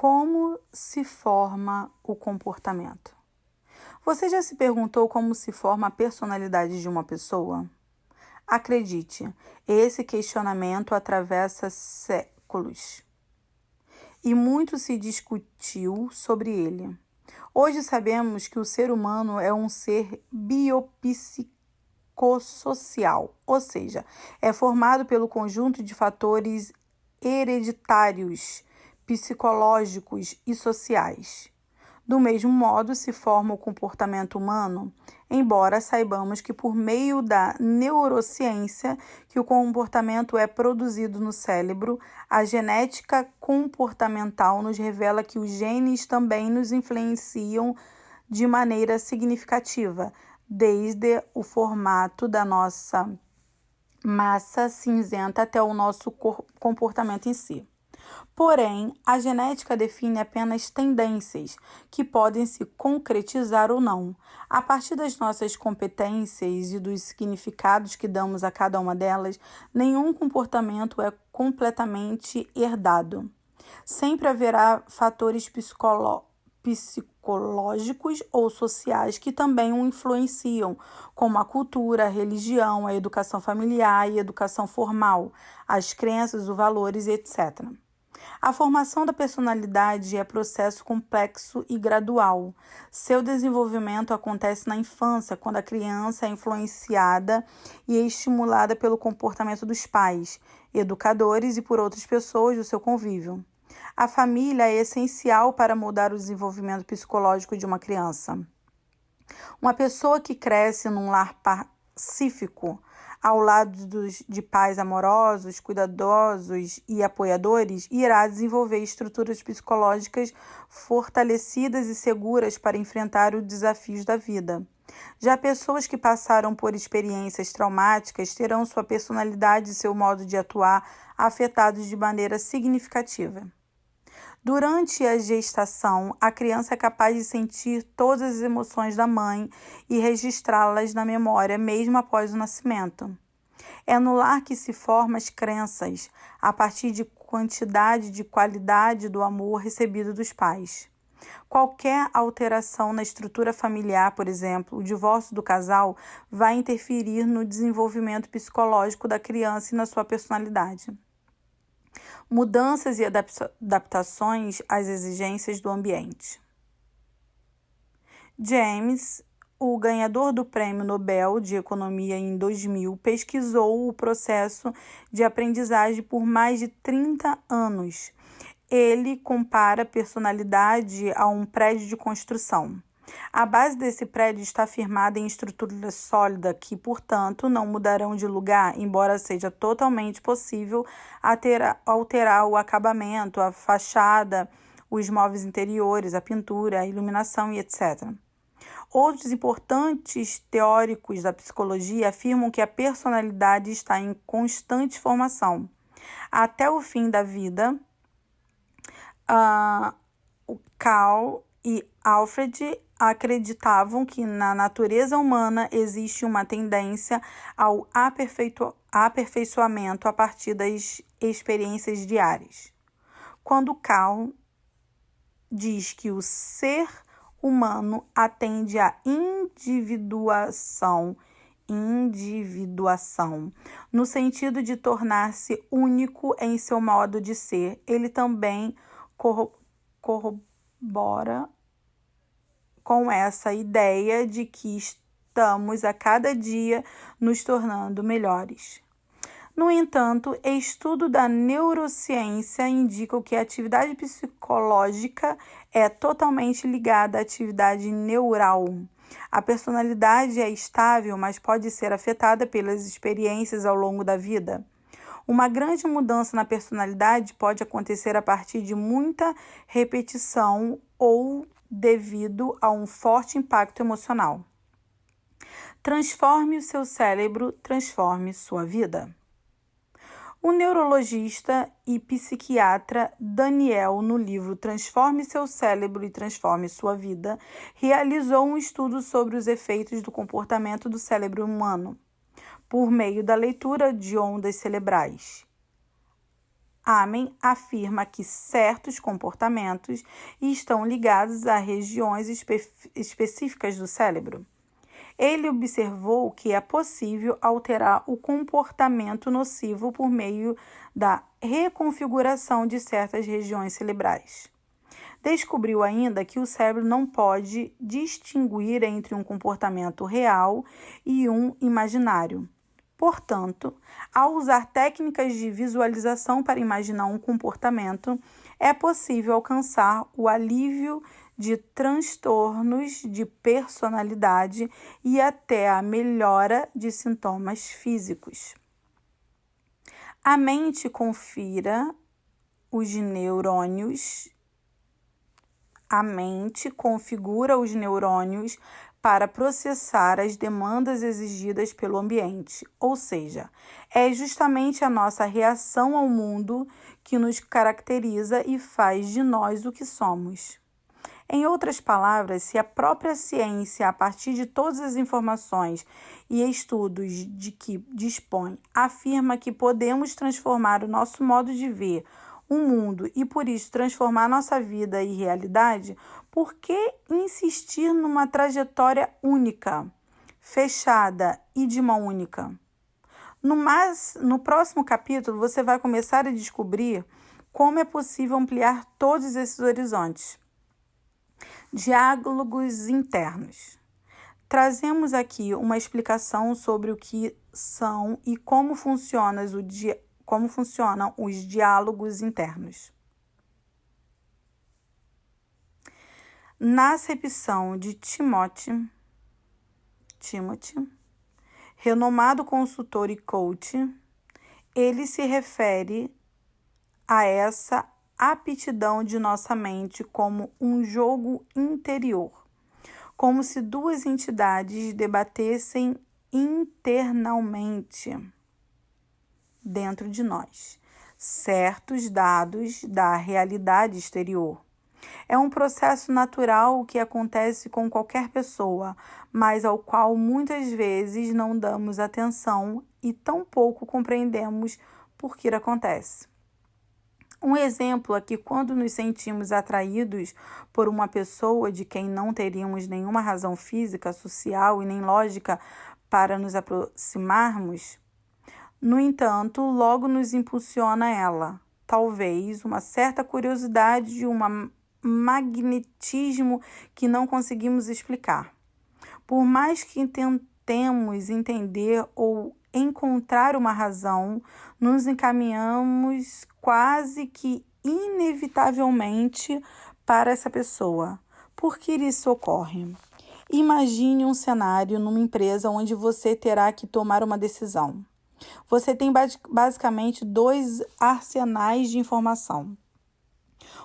Como se forma o comportamento? Você já se perguntou como se forma a personalidade de uma pessoa? Acredite, esse questionamento atravessa séculos e muito se discutiu sobre ele. Hoje sabemos que o ser humano é um ser biopsicossocial, ou seja, é formado pelo conjunto de fatores hereditários, psicológicos e sociais. Do mesmo modo se forma o comportamento humano, embora saibamos que por meio da neurociência que o comportamento é produzido no cérebro, a genética comportamental nos revela que os genes também nos influenciam de maneira significativa, desde o formato da nossa massa cinzenta até o nosso comportamento em si. Porém, a genética define apenas tendências que podem se concretizar ou não. A partir das nossas competências e dos significados que damos a cada uma delas, nenhum comportamento é completamente herdado. Sempre haverá fatores psicológicos ou sociais que também o influenciam, como a cultura, a religião, a educação familiar e a educação formal, as crenças, os valores, etc. A formação da personalidade é processo complexo e gradual. Seu desenvolvimento acontece na infância, quando a criança é influenciada e estimulada pelo comportamento dos pais, educadores e por outras pessoas do seu convívio. A família é essencial para moldar o desenvolvimento psicológico de uma criança. Uma pessoa que cresce num lar pacífico, ao lado de pais amorosos, cuidadosos e apoiadores, irá desenvolver estruturas psicológicas fortalecidas e seguras para enfrentar os desafios da vida. Já pessoas que passaram por experiências traumáticas terão sua personalidade e seu modo de atuar afetados de maneira significativa. Durante a gestação, a criança é capaz de sentir todas as emoções da mãe e registrá-las na memória, mesmo após o nascimento. É no lar que se formam as crenças, a partir de quantidade e de qualidade do amor recebido dos pais. Qualquer alteração na estrutura familiar, por exemplo, o divórcio do casal, vai interferir no desenvolvimento psicológico da criança e na sua personalidade. Mudanças e adaptações às exigências do ambiente. James, o ganhador do Prêmio Nobel de Economia em 2000, pesquisou o processo de aprendizagem por mais de 30 anos. Ele compara a personalidade a um prédio de construção. A base desse prédio está firmada em estrutura sólida que, portanto, não mudarão de lugar, embora seja totalmente possível alterar o acabamento, a fachada, os móveis interiores, a pintura, a iluminação e etc. Outros importantes teóricos da psicologia afirmam que a personalidade está em constante formação. Até o fim da vida, o Carl e Alfred acreditavam que na natureza humana existe uma tendência ao aperfeiçoamento a partir das experiências diárias. Quando Carl diz que o ser humano atende à individuação, no sentido de tornar-se único em seu modo de ser, ele também corrobora com essa ideia de que estamos a cada dia nos tornando melhores. No entanto, estudo da neurociência indicam que a atividade psicológica é totalmente ligada à atividade neural. A personalidade é estável, mas pode ser afetada pelas experiências ao longo da vida. Uma grande mudança na personalidade pode acontecer a partir de muita repetição ou devido a um forte impacto emocional. Transforme o seu cérebro, transforme sua vida. O neurologista e psiquiatra Daniel, no livro Transforme Seu Cérebro e Transforme Sua Vida, realizou um estudo sobre os efeitos do comportamento do cérebro humano, por meio da leitura de ondas cerebrais. Amen afirma que certos comportamentos estão ligados a regiões específicas do cérebro. Ele observou que é possível alterar o comportamento nocivo por meio da reconfiguração de certas regiões cerebrais. Descobriu ainda que o cérebro não pode distinguir entre um comportamento real e um imaginário. Portanto, ao usar técnicas de visualização para imaginar um comportamento, é possível alcançar o alívio de transtornos de personalidade e até a melhora de sintomas físicos. A mente configura os neurônios para processar as demandas exigidas pelo ambiente, ou seja, é justamente a nossa reação ao mundo que nos caracteriza e faz de nós o que somos. Em outras palavras, se a própria ciência, a partir de todas as informações e estudos de que dispõe, afirma que podemos transformar o nosso modo de ver o mundo e, por isso, transformar nossa vida e realidade, por que insistir numa trajetória única, fechada e de mão única? No próximo capítulo, você vai começar a descobrir como é possível ampliar todos esses horizontes. Diálogos internos. Trazemos aqui uma explicação sobre o que são e como funcionam os diálogos internos. Na acepção de Timothy, renomado consultor e coach, ele se refere a essa aptidão de nossa mente como um jogo interior, como se duas entidades debatessem internamente dentro de nós certos dados da realidade exterior. É um processo natural que acontece com qualquer pessoa, mas ao qual muitas vezes não damos atenção e tampouco compreendemos por que acontece. Um exemplo é que quando nos sentimos atraídos por uma pessoa de quem não teríamos nenhuma razão física, social e nem lógica para nos aproximarmos, no entanto, logo nos impulsiona ela, talvez uma certa curiosidade, um magnetismo que não conseguimos explicar. Por mais que tentemos entender ou encontrar uma razão, nos encaminhamos quase que inevitavelmente para essa pessoa. Por que isso ocorre? Imagine um cenário numa empresa onde você terá que tomar uma decisão. Você tem basicamente dois arsenais de informação.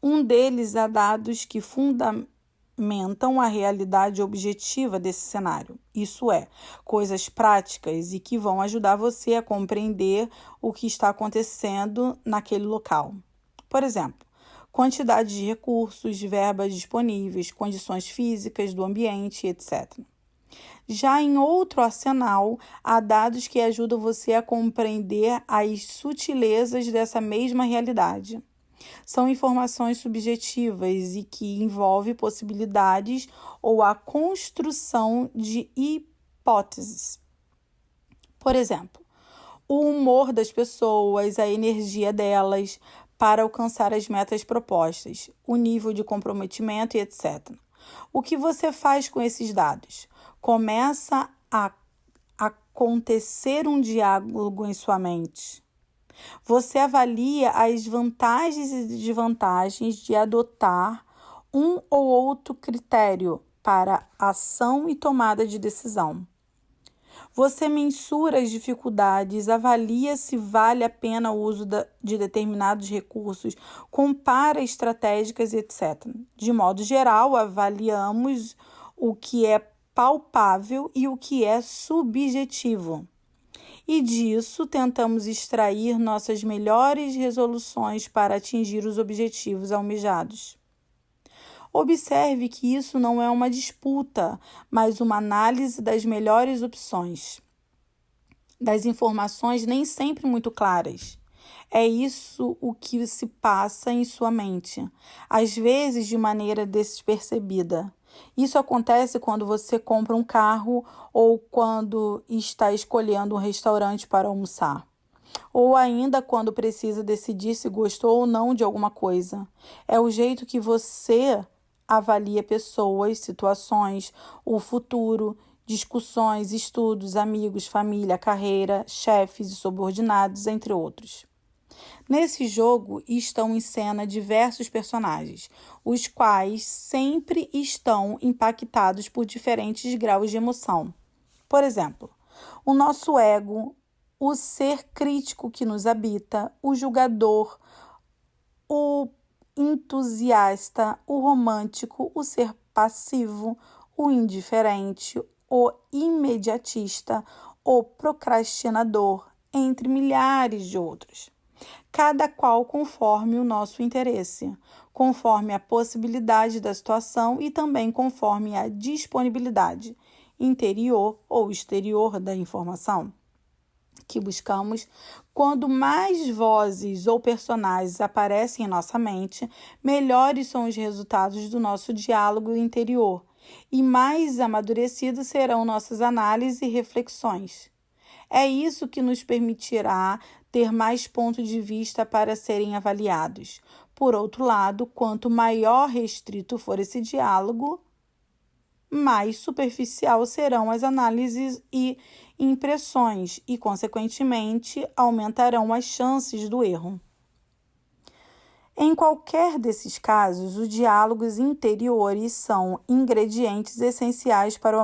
Um deles é dados que fundamentam a realidade objetiva desse cenário. Isso é, coisas práticas e que vão ajudar você a compreender o que está acontecendo naquele local. Por exemplo, quantidade de recursos, verbas disponíveis, condições físicas do ambiente, etc. Já em outro arsenal, há dados que ajudam você a compreender as sutilezas dessa mesma realidade. São informações subjetivas e que envolvem possibilidades ou a construção de hipóteses. Por exemplo, o humor das pessoas, a energia delas para alcançar as metas propostas, o nível de comprometimento e etc. O que você faz com esses dados? Começa a acontecer um diálogo em sua mente. Você avalia as vantagens e desvantagens de adotar um ou outro critério para ação e tomada de decisão. Você mensura as dificuldades, avalia se vale a pena o uso de determinados recursos, compara estratégicas, etc. De modo geral, avaliamos o que é palpável e o que é subjetivo. E disso tentamos extrair nossas melhores resoluções para atingir os objetivos almejados. Observe que isso não é uma disputa, mas uma análise das melhores opções, das informações nem sempre muito claras. É isso o que se passa em sua mente, às vezes de maneira despercebida. Isso acontece quando você compra um carro ou quando está escolhendo um restaurante para almoçar. Ou ainda quando precisa decidir se gostou ou não de alguma coisa. É o jeito que você avalia pessoas, situações, o futuro, discussões, estudos, amigos, família, carreira, chefes e subordinados, entre outros. Nesse jogo estão em cena diversos personagens, os quais sempre estão impactados por diferentes graus de emoção. Por exemplo, o nosso ego, o ser crítico que nos habita, o julgador, o entusiasta, o romântico, o ser passivo, o indiferente, o imediatista, o procrastinador, entre milhares de outros. Cada qual conforme o nosso interesse, conforme a possibilidade da situação e também conforme a disponibilidade interior ou exterior da informação que buscamos. Quando mais vozes ou personagens aparecem em nossa mente, melhores são os resultados do nosso diálogo interior e mais amadurecidos serão nossas análises e reflexões. É isso que nos permitirá ter mais pontos de vista para serem avaliados. Por outro lado, quanto maior restrito for esse diálogo, mais superficial serão as análises e impressões e, consequentemente, aumentarão as chances do erro. Em qualquer desses casos, os diálogos interiores são ingredientes essenciais para o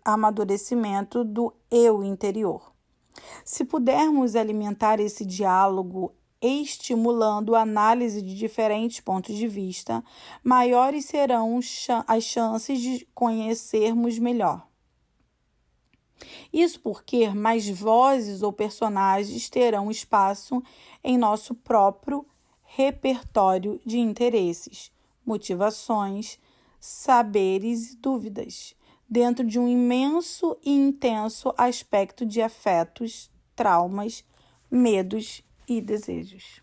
amadurecimento do eu interior. Se pudermos alimentar esse diálogo estimulando a análise de diferentes pontos de vista, maiores serão as chances de conhecermos melhor. Isso porque mais vozes ou personagens terão espaço em nosso próprio repertório de interesses, motivações, saberes e dúvidas, dentro de um imenso e intenso aspecto de afetos, traumas, medos e desejos.